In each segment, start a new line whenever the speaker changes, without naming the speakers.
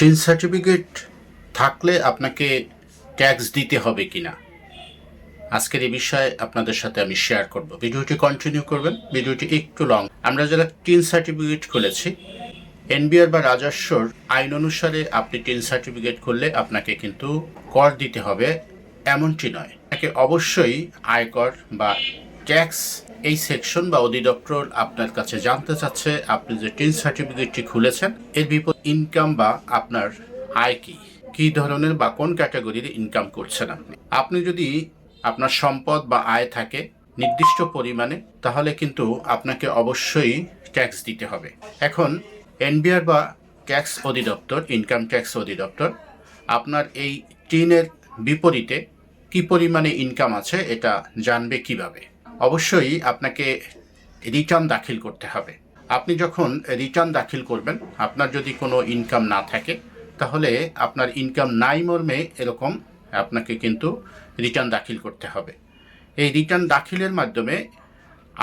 Tin certificate থাকলে আপনাকে tax দিতে হবে কিনা, আজকের এই বিষয়ে আপনাদের সাথে আমি শেয়ার করব। ভিডিওটি কন্টিনিউ করবেন, ভিডিওটি একটু লং। আমরা যারা টিন সার্টিফিকেট খুলেছি, এনবিআর বা রাজস্বর আইন অনুসারে আপনি টিন সার্টিফিকেট খুললে আপনাকে কিন্তু কর দিতে হবে এমনটি নয়। আপনাকে অবশ্যই আয়কর বা ট্যাক্স এই সেকশন বা অধিদপ্তর আপনার কাছে জানতে চাচ্ছে আপনি যে টিন সার্টিফিকেটটি খুলেছেন এর বিপরীত ইনকাম বা আপনার আয় কী ধরনের বা কোন ক্যাটাগরির ইনকাম করছেন আপনি যদি আপনার সম্পদ বা আয় থাকে নির্দিষ্ট পরিমাণে, তাহলে কিন্তু আপনাকে অবশ্যই ট্যাক্স দিতে হবে। এখন এনবিআর বা ট্যাক্স অধিদপ্তর, ইনকাম ট্যাক্স অধিদপ্তর আপনার এই টিনের বিপরীতে কি পরিমাণে ইনকাম আছে এটা জানবে কিভাবে? অবশ্যই আপনাকে রিটার্ন দাখিল করতে হবে। আপনি যখন রিটার্ন দাখিল করবেন, আপনার যদি কোনো ইনকাম না থাকে তাহলে আপনার ইনকাম নাই মর্মে এরকম আপনাকে কিন্তু রিটার্ন দাখিল করতে হবে। এই রিটার্ন দাখিলের মাধ্যমে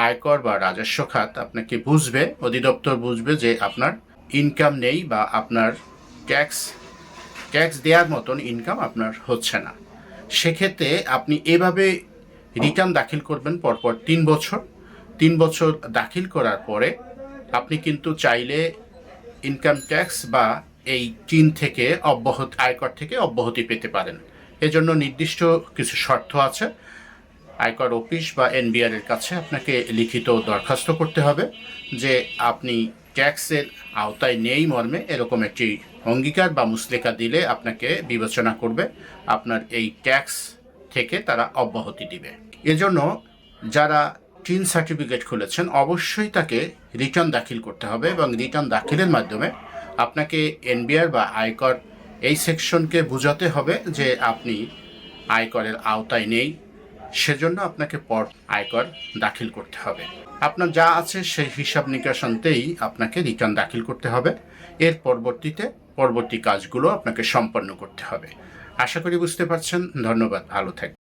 আয়কর বা রাজস্ব খাত আপনাকে বুঝবে, অধিদপ্তর বুঝবে যে আপনার ইনকাম নেই বা আপনার ট্যাক্স দেওয়ার মতন ইনকাম আপনার হচ্ছে না। সেক্ষেত্রে আপনি এভাবে রিটার্ন দাখিল করবেন পরপর 3 বছর দাখিল করার পরে আপনি কিন্তু চাইলে ইনকাম ট্যাক্স বা এই টিন থেকে আয়কর থেকে অব্যাহতি পেতে পারেন। এজন্য নির্দিষ্ট কিছু শর্ত আছে। আয়কর অফিস বা এনবিআর এর কাছে আপনাকে লিখিত দরখাস্ত করতে হবে যে আপনি ট্যাক্সের আওতায় নেই মর্মে এরকম একটি অঙ্গীকার বা মুসলেকা দিলে আপনাকে বিবেচনা করবে, আপনার এই ট্যাক্স থেকে তারা অব্যাহতি দিবে। এজন্য যারা টিন সার্টিফিকেট খুলেছেন অবশ্যই তাকে রিটার্ন দাখিল করতে হবে এবং রিটার্ন দাখিলের মাধ্যমে আপনাকে এনবিআর বা আয়কর এই সেকশনকে বোঝাতে হবে যে আপনি আয়করের আওতায় নেই, সেজন্য আপনাকে আয়কর দাখিল করতে হবে। আপনার যা আছে সেই হিসাব নিকাশ আনতেই আপনাকে রিটার্ন দাখিল করতে হবে। এর পরবর্তী কাজগুলো আপনাকে সম্পন্ন করতে হবে। আশা করি বুঝতে পারছেন। ধন্যবাদ, ভালো থাকবেন।